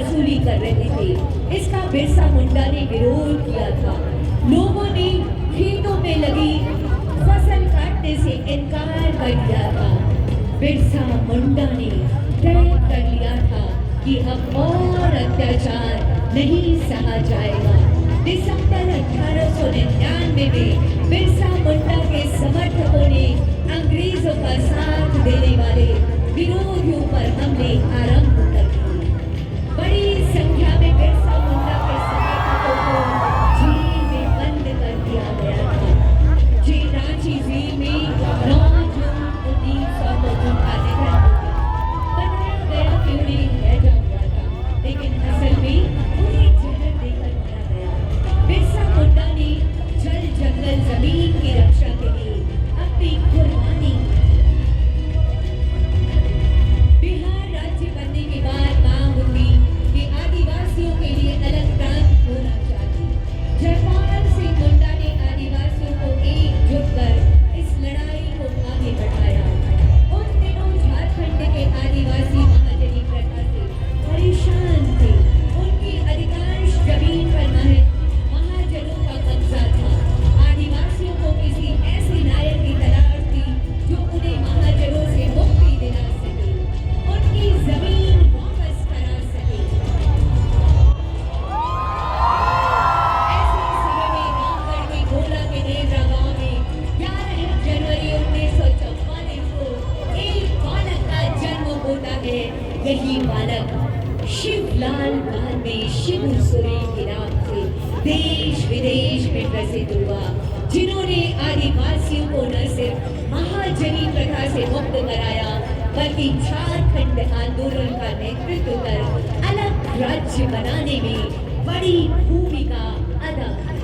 वसूली कर रहे थे। इसका बिरसा मुंडा ने विरोध किया था। लोगों ने खेतों में लगी फसल काटने से इनकार कर दिया था। बिरसा मुंडा ने तय कर लिया था कि अब और अत्याचार नहीं सहा जाएगा। दिसंबर 1899 में बिरसा मुंडा के समर्थकों ने अंग्रेजों का साथ देने वाले विरोधियों पर हमले आरंभ कर दिए। बड़ी संख्या में बिरसा मुंडा के समर्थकों को जेल में बंद कर दिया गया था। रांची जेल में 9 जून 1900 को उनका निधन हो गया। बताया गया कि उन्हें भेजा हुआ था, लेकिन असल में उन्हें जहर देकर मारा गया। बिरसा मुंडा ने जल जंगल जमीन की रक्षा के लिए अपनी कुर्बानी। बिहार राज्य बनने के बाद मांग उठी कि आदिवासियों के लिए अलग प्रांत होना चाहिए। जयपाल सिंह मुंडा ने आदिवासियों को एकजुट कर इस लड़ाई को आगे बढ़ाया। उन दिनों झारखंड के आदिवासी महाजनी प्रथा से परेशान थे। उनकी अधिकांश जमीन पर महाजनों का कब्जा था। आदिवासियों को किसी ऐसे नायक की तलाश थी जो उन्हें महाजनों से मुक्ति दिला सके, उनकी जमीन वापस करा सके। ऐसे समय में रामगढ़ के गोला के नेवरा गांव में 11 जनवरी 1944 को एक बालक का जन्म होता है। यही बालक शिवलाल बाद में शिबू सोरेन के नाम से देश विदेश में प्रसिद्ध हुआ, जिन्होंने आदिवासियों को न सिर्फ महाजनी प्रथा से मुक्त कराया, बल्कि झारखंड आंदोलन का नेतृत्व कर अलग राज्य बनाने में बड़ी भूमिका अदा की।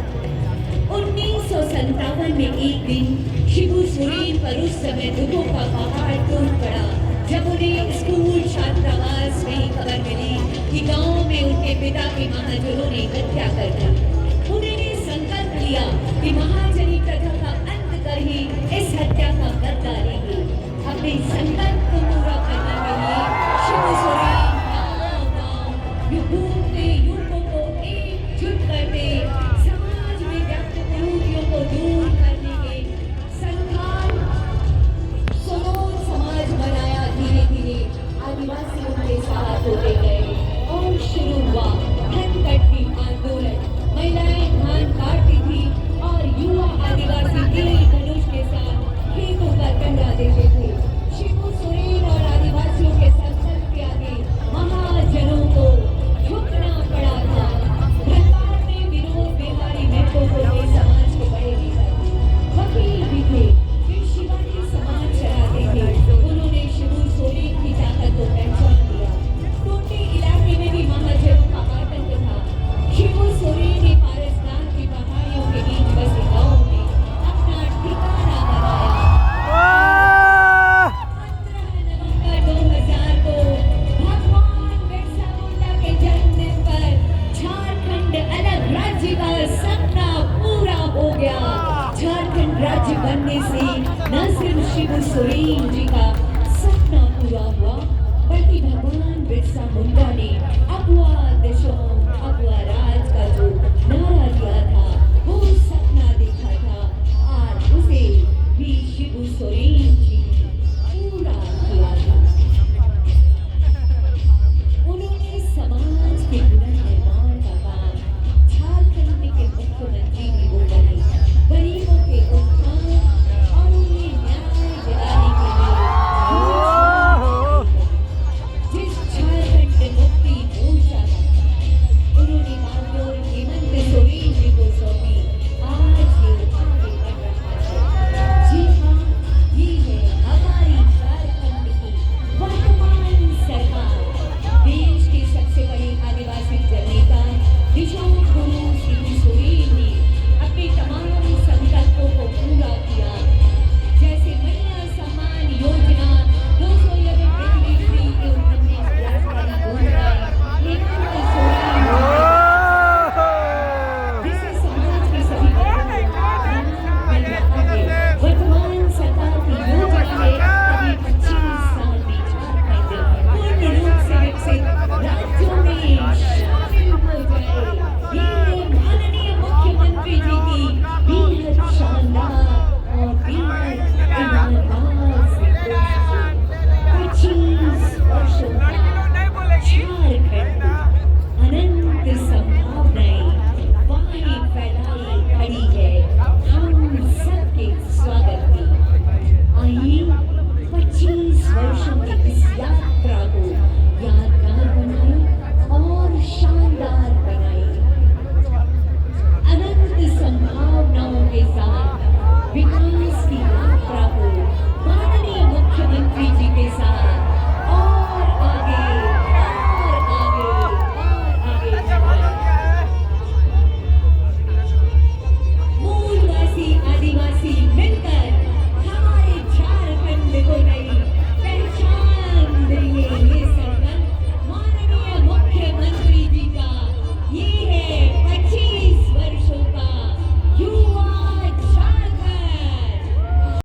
1957 में एक दिन शिबू सोरेन पर उस समय दुखों का पहाड़ टूट पड़ा, जब उन्हें स्कूल छात्रावास में खबर मिली कि गांव में उनके पिता के महाजनों ने हत्या कर दी। उन्होंने संकल्प लिया कि महाजनी प्रथा का अंत कर ही इस हत्या का बदला लेंगे। अपने संकल्प को पूरा करने के लिए शिबू सोरेन गांव-गांव घूमते युवकों को एकजुट करते, समाज में व्याप्त कुरीतियों को दूर करने के संथाल सोलोन समाज बनाया। धीरे धीरे आदिवासी उनके साथ होते गए और शुरू हुआ धनकट्टी आंदोलन। महिलाएं धान काटती थी और युवा आदिवासी तीर धनुष के साथ खेतों का पहरा देते थे। शिबू सोरेन और आदिवासियों के संकल्प के आगे महाजनों को झुकना पड़ा था। धनबाद में विनोद बिहारी महतो को वे समाज के बड़े नेता थे, वकील भी थे। वे शिवाजी समाज चलाते थे। उन्होंने शिबू सोरेन की ताकत को पहचान लिया। टोटी इलाके में भी महाजनों का आतंक था। शिबू सोरेन ने पारसनाथ की पहाड़ियों के बीच बसे गांव में अपना ठिकाना बनाया। 15 नवंबर 2000 को भगवान बिरसा मुंडा के जन्मदिन पर झारखंड अलग राज्य का सपना पूरा हो गया। झारखंड राज्य बनने से न सिर्फ शिबू सोरेन जी का सपना पूरा हुआ, बल्कि भगवान बिरसा मुंडा ने अपना